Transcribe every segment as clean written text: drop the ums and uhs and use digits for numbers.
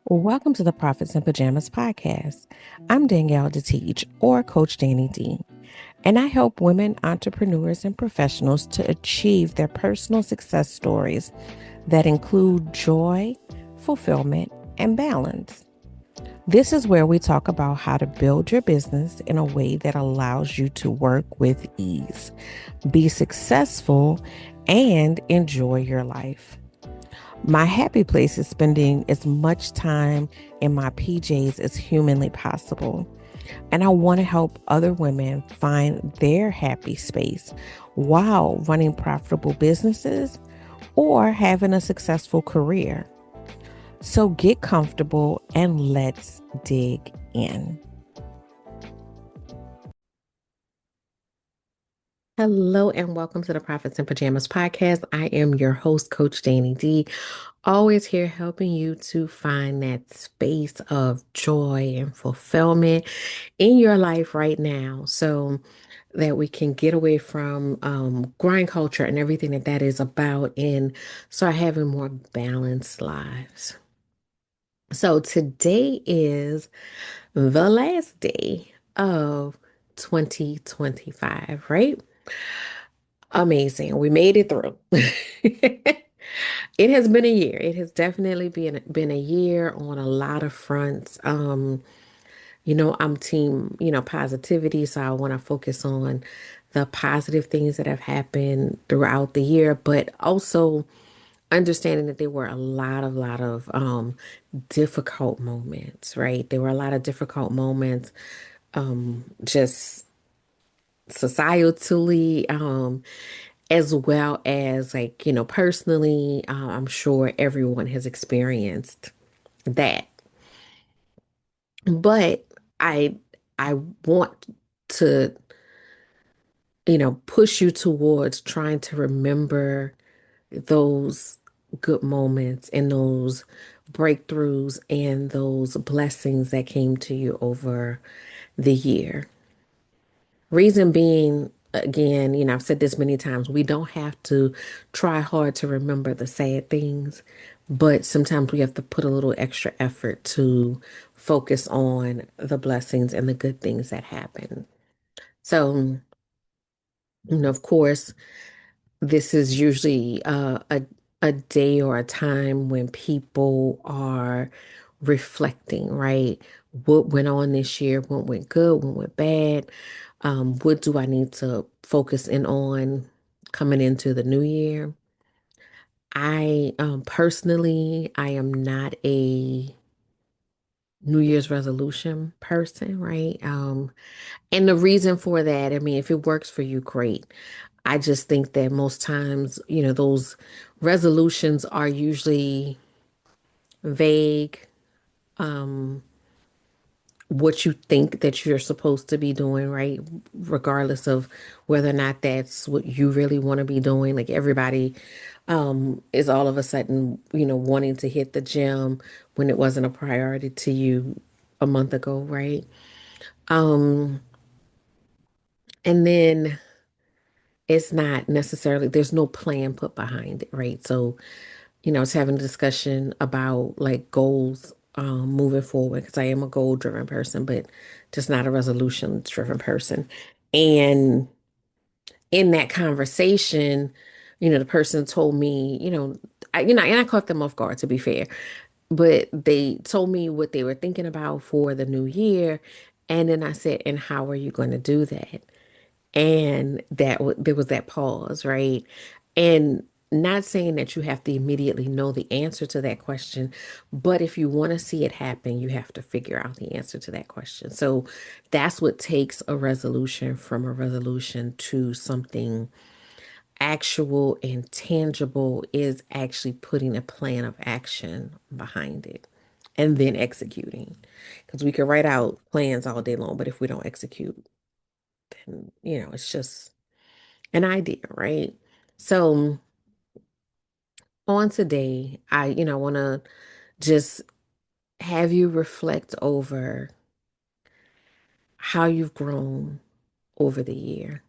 Welcome to the Profits in Pajamas podcast. I'm Danielle D, or Coach Danni D, and I help women entrepreneurs and professionals to achieve their personal success stories that include joy, fulfillment, and balance. This is where we talk about how to build your business in a way that allows you to work with ease, be successful, and enjoy your life. My happy place is spending as much time in my PJs as humanly possible. And I want to help other women find their happy space while running profitable businesses or having a successful career. So get comfortable and let's dig in. Hello and welcome to the Profits in Pajamas podcast. I am your host, Coach Danni D, always here helping you to find that space of joy and fulfillment in your life right now so that we can get away from grind culture and everything that is about and start having more balanced lives. So today is the last day of 2025, right? Amazing. We made it through. It has been a year. It has definitely been a year on a lot of fronts. I'm team, positivity, so I want to focus on the positive things that have happened throughout the year, but also understanding that there were a lot of difficult moments, right? There were a lot of difficult moments, just societally, as well as personally. I'm sure everyone has experienced that. But I I want to, push you towards trying to remember those good moments and those breakthroughs and those blessings that came to you over the year. Reason being, again, I've said this many times, we don't have to try hard to remember the sad things, but sometimes we have to put a little extra effort to focus on the blessings and the good things that happen. So, of course, this is usually a day or a time when people are reflecting, right? What went on this year? What went good? What went bad? What do I need to focus in on coming into the new year? I personally, I am not a New Year's resolution person, right? And the reason for that, I mean, if it works for you, great. I just think that most times, those resolutions are usually vague, um, what you think that you're supposed to be doing, right? Regardless of whether or not that's what you really want to be doing. Like everybody is all of a sudden, wanting to hit the gym when it wasn't a priority to you a month ago, right? Um, and then it's not necessarily, there's no plan put behind it, right? So, it's having a discussion about like goals moving forward because I am a goal driven person, but just not a resolution driven person. And in that conversation, the person told me, and I caught them off guard to be fair, but they told me what they were thinking about for the new year. And then I said, and how are you going to do that? And there was that pause, right? And not saying that you have to immediately know the answer to that question, but if you want to see it happen, you have to figure out the answer to that question. So that's what takes a resolution from a resolution to something actual and tangible is actually putting a plan of action behind it and then executing. Because we can write out plans all day long, but if we don't execute, then, it's just an idea, right? So on today, I want to just have you reflect over how you've grown over the year.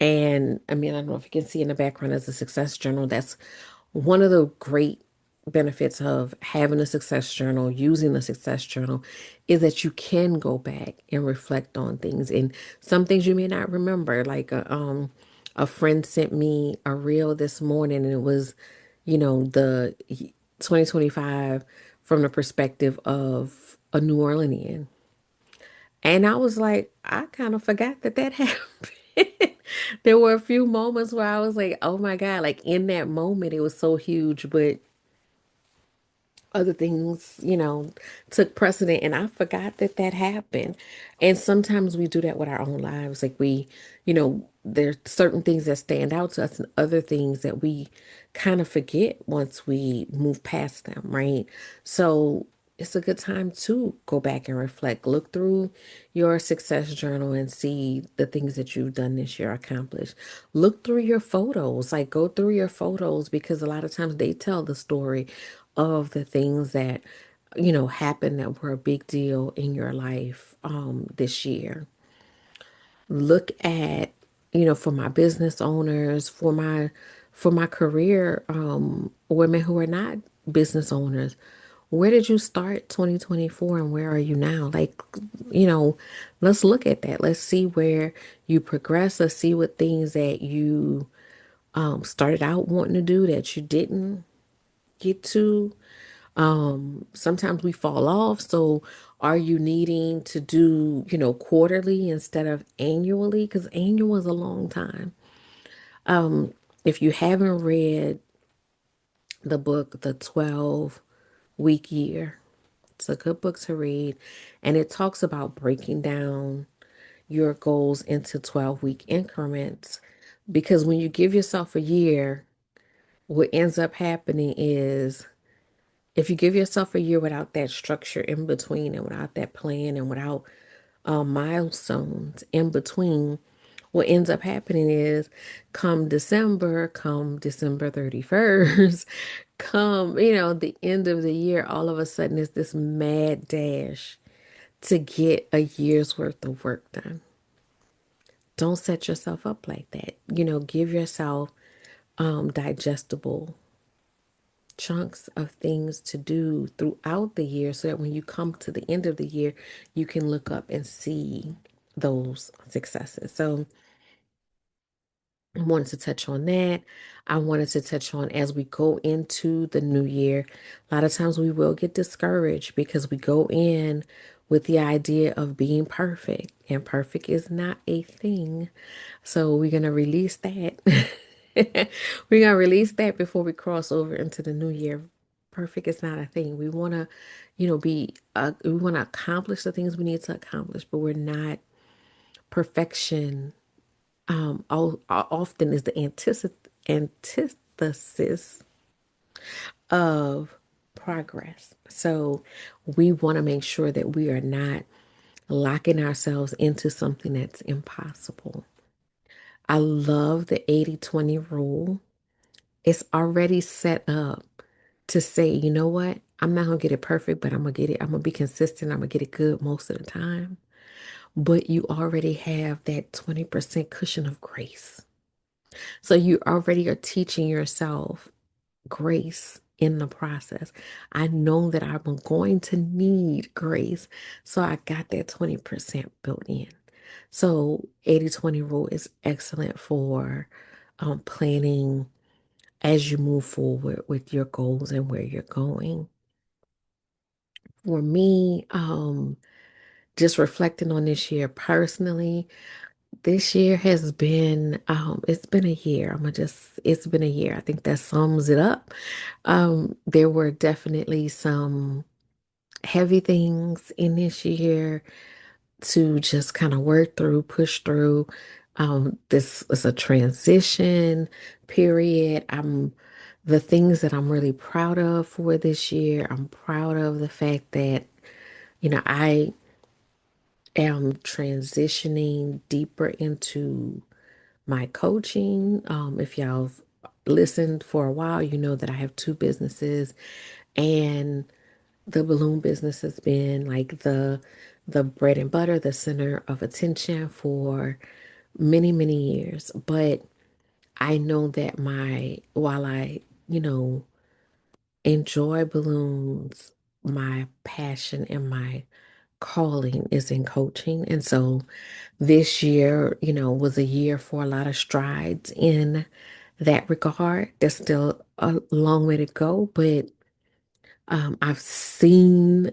And I mean, I don't know if you can see in the background as a success journal. That's One of the great benefits of having a success journal, using a success journal, is that you can go back and reflect on things. And some things you may not remember. Like a friend sent me a reel this morning, and it was, the 2025 from the perspective of a New Orleanian. And I was like, I kind of forgot that that happened. There were a few moments where I was like, oh my God, like in that moment, it was so huge, but other things, took precedent, and I forgot that that happened. And sometimes we do that with our own lives. Like there's certain things that stand out to us and other things that we kind of forget once we move past them, right? So it's a good time to go back and reflect. Look through your success journal and see the things that you've done this year accomplished. Look through your photos, like go through your photos because a lot of times they tell the story of the things that happened that were a big deal in your life this year. Look at, for my business owners, for my career women who are not business owners, where did you start 2024 and where are you now? Like, you know, let's look at that. Let's see where you progress. Let's see what things that you started out wanting to do that you didn't get to. Sometimes we fall off. So are you needing to do, quarterly instead of annually? Because annual is a long time. If you haven't read the book, The 12-Week Year, it's a good book to read. And it talks about breaking down your goals into 12-week increments. Because when you give yourself a year, what ends up happening is if you give yourself a year without that structure in between and without that plan and without milestones in between, what ends up happening is come December 31st, come, the end of the year, all of a sudden it's this mad dash to get a year's worth of work done. Don't set yourself up like that. Give yourself digestible chunks of things to do throughout the year so that when you come to the end of the year, you can look up and see those successes. So I wanted to touch on that. I wanted to touch on as we go into the new year, a lot of times we will get discouraged because we go in with the idea of being perfect, and perfect is not a thing. So we're going to release that. We're going to release that before we cross over into the new year. Perfect is not a thing. We want to, we want to accomplish the things we need to accomplish, but we're not perfection. Often is the antithesis of progress. So we want to make sure that we are not locking ourselves into something that's impossible. I love the 80/20 rule. It's already set up to say, you know what? I'm not going to get it perfect, but I'm going to get it. I'm going to be consistent. I'm going to get it good most of the time. But you already have that 20% cushion of grace. So you already are teaching yourself grace in the process. I know that I'm going to need grace. So I got that 20% built in. So 80/20 rule is excellent for planning as you move forward with your goals and where you're going. For me, just reflecting on this year personally, this year has been, it's been a year. It's been a year. I think that sums it up. There were definitely some heavy things in this year to just kind of work through, push through. This is a transition period. The things that I'm really proud of for this year. I'm proud of the fact that, I am transitioning deeper into my coaching. If y'all have listened for a while, you know that I have two businesses, and the balloon business has been like the bread and butter, the center of attention for many, many years. But I know that while I you know, enjoy balloons. My passion and my calling is in coaching. And so this year, was a year for a lot of strides in that regard. There's still a long way to go, but I've seen,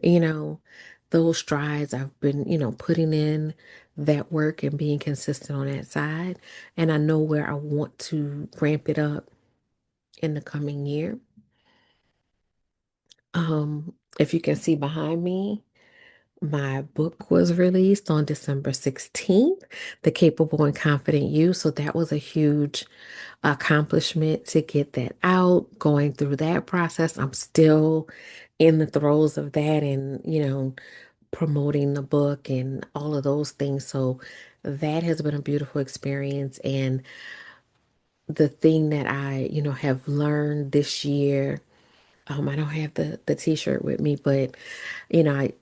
those strides. I've been, putting in that work and being consistent on that side. And I know where I want to ramp it up in the coming year. If you can see behind me, my book was released on December 16th, The Capable and Confident You. So that was a huge accomplishment to get that out, going through that process. I'm still in the throes of that and, promoting the book and all of those things. So that has been a beautiful experience. And the thing that I, have learned this year, I don't have the t-shirt with me, but I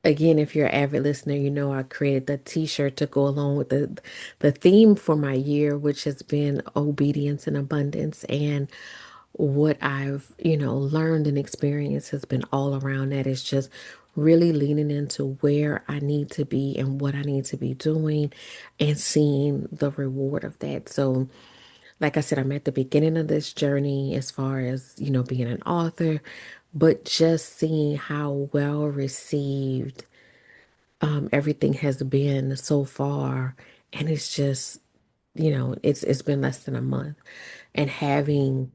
again, if you're an avid listener, I created the t-shirt to go along with the theme for my year, which has been obedience and abundance. And what I've, learned and experienced has been all around that. It's just really leaning into where I need to be and what I need to be doing and seeing the reward of that. So, like I said, I'm at the beginning of this journey as far as, being an author, but just seeing how well received everything has been so far. And it's just, it's been less than a month. And having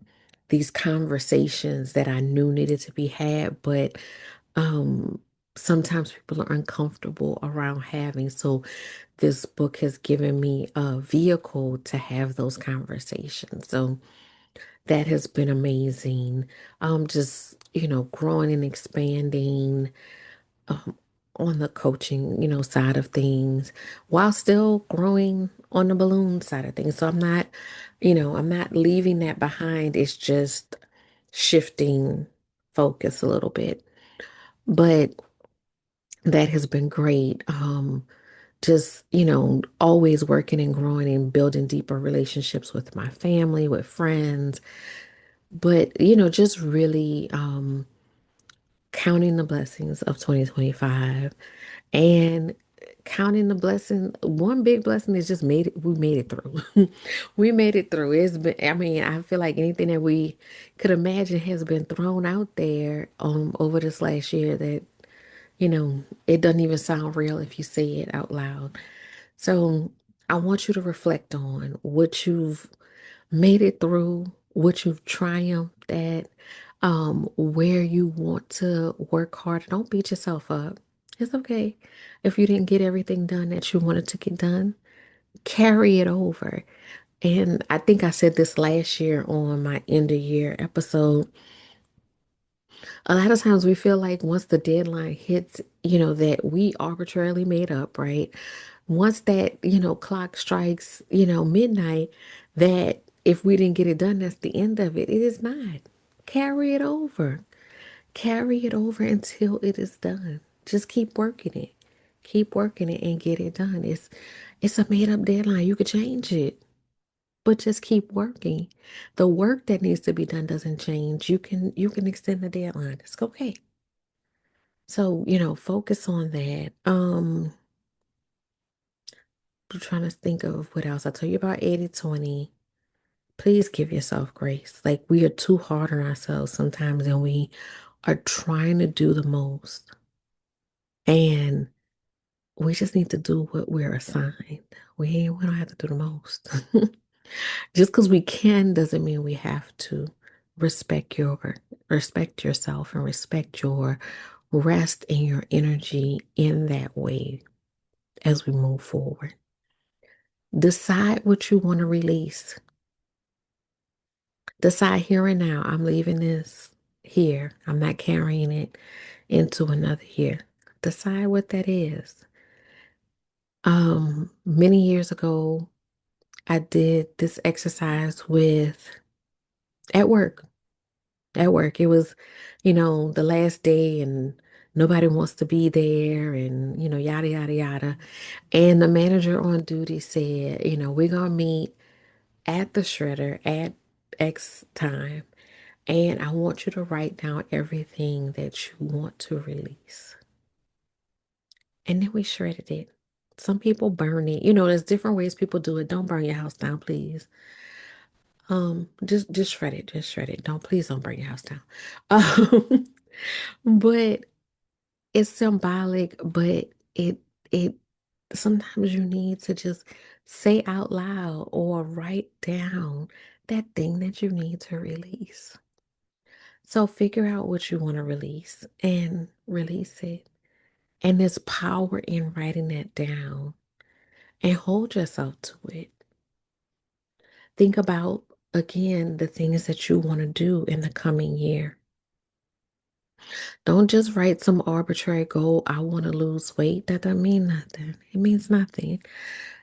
these conversations that I knew needed to be had, but um sometimes people are uncomfortable around having. So this book has given me a vehicle to have those conversations. So that has been amazing. Just, growing and expanding um, on the coaching, side of things while still growing on the balloon side of things. So I'm not leaving that behind. It's just shifting focus a little bit. But that has been great. Just, always working and growing and building deeper relationships with my family, with friends, but, just really counting the blessings of 2025 and counting the blessing. One big blessing is just we made it through. We made it through. It's been, I mean, I feel like anything that we could imagine has been thrown out there over this last year that, it doesn't even sound real if you say it out loud. So I want you to reflect on what you've made it through, what you've triumphed at, where you want to work harder. Don't beat yourself up. It's okay if you didn't get everything done that you wanted to get done. Carry it over. And I think I said this last year on my end of year episode. A lot of times we feel like once the deadline hits, that we arbitrarily made up, right? Once that, clock strikes, midnight, that if we didn't get it done, that's the end of it. It is not. Carry it over. Carry it over until it is done. Just keep working it. Keep working it and get it done. It's a made up deadline. You could change it, but just keep working. The work that needs to be done doesn't change. You can extend the deadline. It's okay. So, focus on that. I'm trying to think of what else. I told you about 80/20. Please give yourself grace. Like we are too hard on ourselves sometimes and we are trying to do the most. And we just need to do what we're assigned. We don't have to do the most. Just because we can doesn't mean we have to. Respect yourself and respect your rest and your energy in that way as we move forward. Decide what you want to release. Decide here and now, I'm leaving this here. I'm not carrying it into another year. Decide what that is. Many years ago, I did this exercise with at work. At work, it was, the last day and nobody wants to be there and, yada, yada, yada. And the manager on duty said, we're going to meet at the shredder at X time. And I want you to write down everything that you want to release. And then we shredded it. Some people burn it. There's different ways people do it. Don't burn your house down, please. Just shred it. Just shred it. Please don't burn your house down. Um, but it's symbolic, but it sometimes you need to just say out loud or write down that thing that you need to release. So figure out what you want to release and release it. And there's power in writing that down and hold yourself to it. Think about, again, the things that you want to do in the coming year. Don't just write some arbitrary goal, I want to lose weight. That doesn't mean nothing. It means nothing.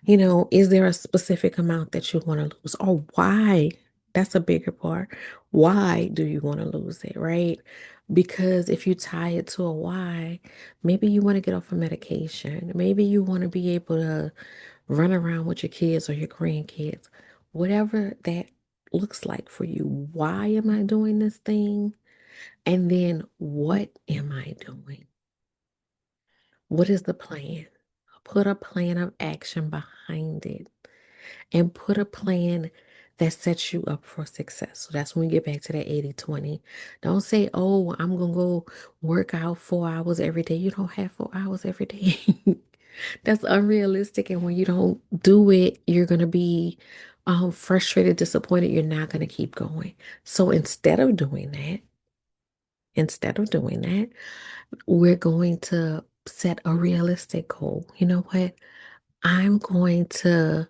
Is there a specific amount that you want to lose or why? That's a bigger part. Why do you want to lose it, right? Because if you tie it to a why, maybe you want to get off a medication. Maybe you want to be able to run around with your kids or your grandkids. Whatever that looks like for you. Why am I doing this thing? And then what am I doing? What is the plan? Put a plan of action behind it and put a plan that sets you up for success. So that's when we get back to that 80-20. Don't say, oh, I'm going to go work out 4 hours every day. You don't have 4 hours every day. That's unrealistic. And when you don't do it, you're going to be frustrated, disappointed. You're not going to keep going. So instead of doing that, we're going to set a realistic goal. You know what? I'm going to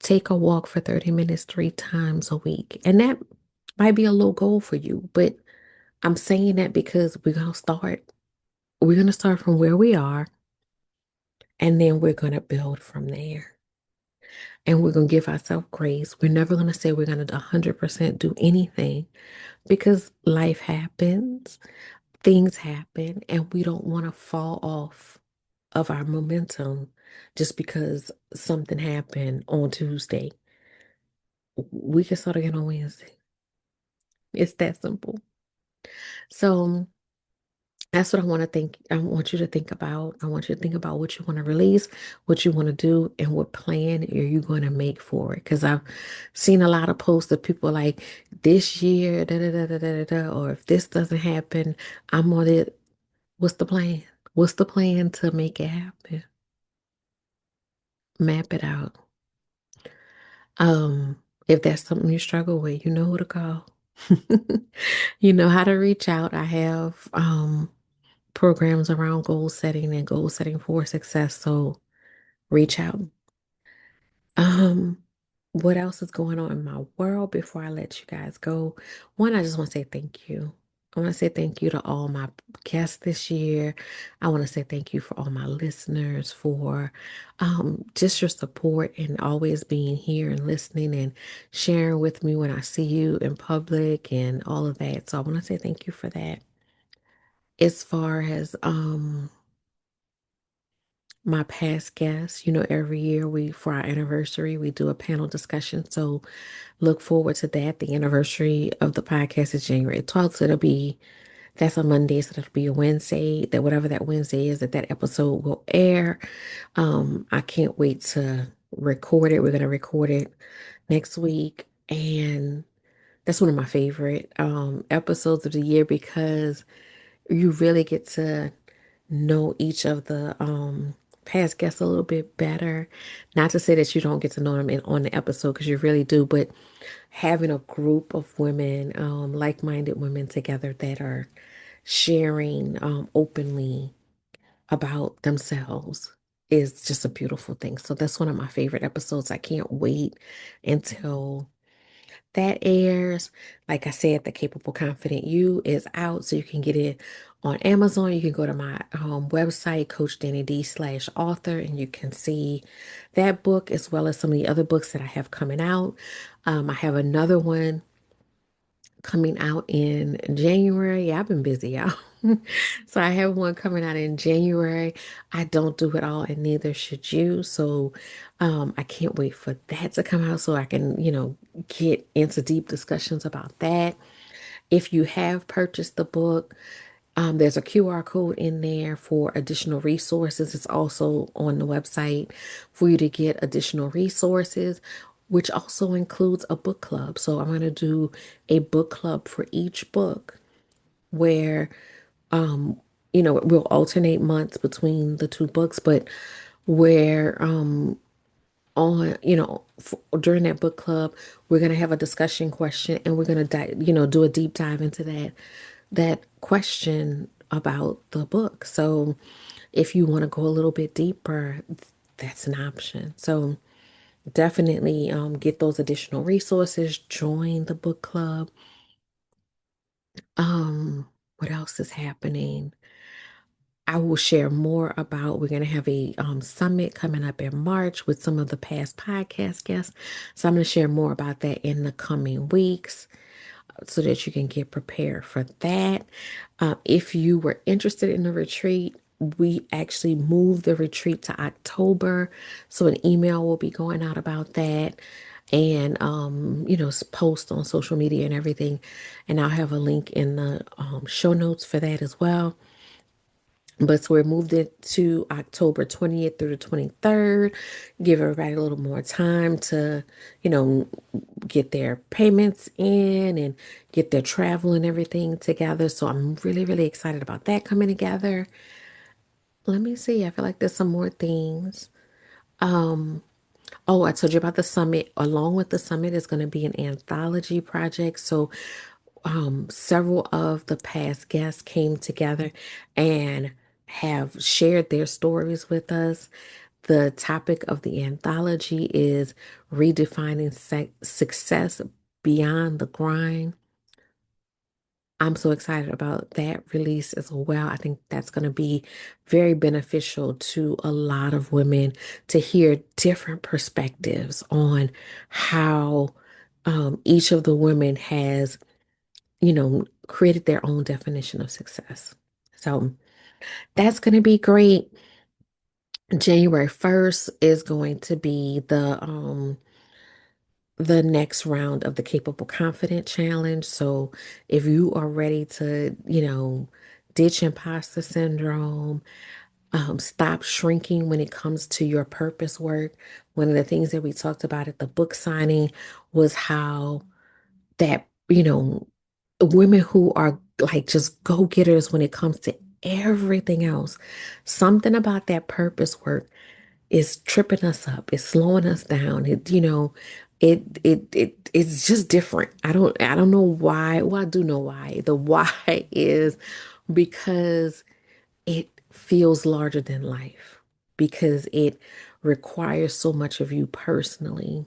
take a walk for 30 minutes 3 times a week. And that might be a low goal for you, but I'm saying that because we're going to start. We're going to start from where we are, and then we're going to build from there. And we're going to give ourselves grace. We're never going to say we're going to 100% do anything because life happens, things happen, and we don't want to fall off of our momentum just because something happened on Tuesday. We can start again on Wednesday. It's that simple. So that's what I want you to think about. I want you to think about what you want to release, what you want to do, and what plan are you going to make for it. Because I've seen a lot of posts of people like this year, da da da da da da, da, or if this doesn't happen, I'm on it. What's the plan? What's the plan to make it happen? Map it out. If that's something you struggle with, you know who to call. You know how to reach out. I have programs around goal setting and goal setting for success. So reach out. Um, what else is going on in my world before I let you guys go? One, I just want to say thank you. I want to say thank you to all my guests this year. I want to say thank you for all my listeners for just your support and always being here and listening and sharing with me when I see you in public and all of that. So I want to say thank you for that. As far as my past guests, every year for our anniversary, we do a panel discussion. So look forward to that. The anniversary of the podcast is January 12th. So that's a Monday. So that'll be a Wednesday, that whatever that Wednesday is, that episode will air. I can't wait to record it. We're going to record it next week. And that's one of my favorite episodes of the year because you really get to know each of the past guests a little bit better. Not to say that you don't get to know them on the episode because you really do, but having a group of women, like-minded women together that are sharing openly about themselves is just a beautiful thing. So that's one of my favorite episodes. I can't wait until that airs. Like I said, The Capable Confident You is out, so you can get it on Amazon. You can go to my website, Coach Danni D /author, and you can see that book as well as some of the other books that I have coming out. I have another one coming out in January. Yeah, I've been busy, y'all. So I have one coming out in January. I don't do it all, and neither should you. So I can't wait for that to come out so I can, get into deep discussions about that. If you have purchased the book, there's a QR code in there for additional resources. It's also on the website for you to get additional resources, which also includes a book club. So I'm going to do a book club for each book where, um, we'll alternate months between the two books, but where during that book club, we're going to have a discussion question and we're going to do a deep dive into that question about the book. So if you want to go a little bit deeper, that's an option. So definitely get those additional resources, join the book club. What else is happening? I will share more about, we're going to have a summit coming up in March with some of the past podcast guests. So I'm going to share more about that in the coming weeks so that you can get prepared for that. If you were interested in the retreat, we actually moved the retreat to October. So an email will be going out about that and, post on social media and everything. And I'll have a link in the show notes for that as well. But so we moved it to October 20th through the 23rd. Give everybody a little more time to, you know, get their payments in and get their travel and everything together. So I'm really, really excited about that coming together. Let me see. I feel like there's some more things. Um, oh, I told you about the summit. Along with the summit is going to be an anthology project. So several of the past guests came together and have shared their stories with us. The topic of the anthology is redefining success beyond the grind. I'm so excited about that release as well. I think that's going to be very beneficial to a lot of women to hear different perspectives on how each of the women has created their own definition of success. So that's going to be great. January 1st is going to be the next round of the Capable Confident Challenge. So if you are ready to, ditch imposter syndrome, stop shrinking when it comes to your purpose work. One of the things that we talked about at the book signing was how that, women who are like just go-getters when it comes to everything else, something about that purpose work is tripping us up, it's slowing us down. It's just different. I don't know why. Well, I do know why. The why is because it feels larger than life, because it requires so much of you personally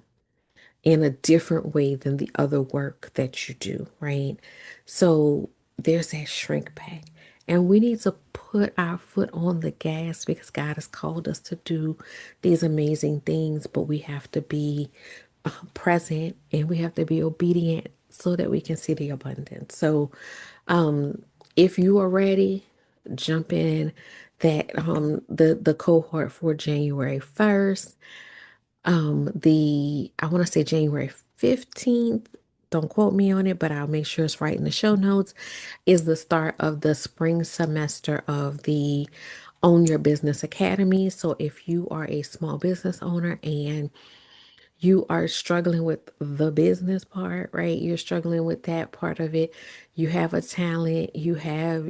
in a different way than the other work that you do, right? So there's that shrink back. And we need to put our foot on the gas because God has called us to do these amazing things, but we have to be present and we have to be obedient so that we can see the abundance. So, if you are ready, jump in that the cohort for January 1st. I want to say January 15th, don't quote me on it, but I'll make sure it's right in the show notes, is the start of the spring semester of the Own Your Business Academy. So if you are a small business owner and you are struggling with the business part, right? You're struggling with that part of it. You have a talent, you have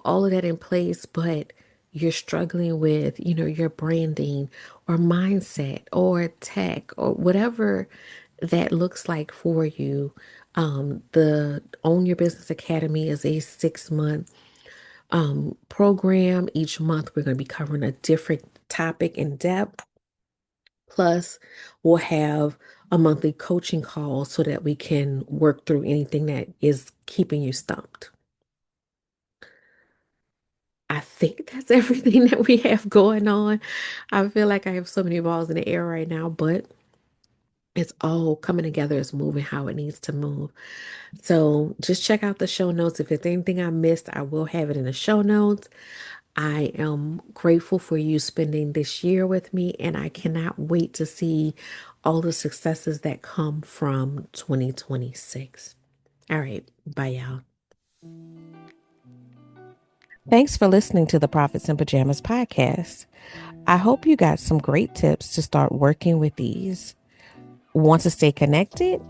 all of that in place, but you're struggling with, your branding or mindset or tech or whatever that looks like for you. The Own Your Business Academy is a 6-month program. Each month, we're going to be covering a different topic in depth. Plus, we'll have a monthly coaching call so that we can work through anything that is keeping you stumped. I think that's everything that we have going on. I feel like I have so many balls in the air right now, but it's all coming together. It's moving how it needs to move. So just check out the show notes. If there's anything I missed, I will have it in the show notes. I am grateful for you spending this year with me, and I cannot wait to see all the successes that come from 2026. All right. Bye, y'all. Thanks for listening to the Prophets in Pajamas podcast. I hope you got some great tips to start working with these. Want to stay connected?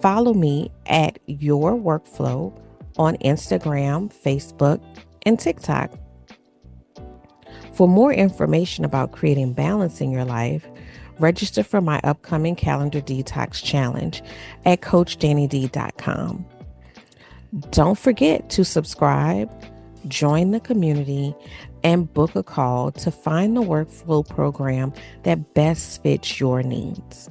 Follow me at Your Workflow on Instagram, Facebook, and TikTok. For more information about creating balance in your life, register for my upcoming calendar detox challenge at CoachDanniD.com. Don't forget to subscribe, join the community, and book a call to find the workflow program that best fits your needs.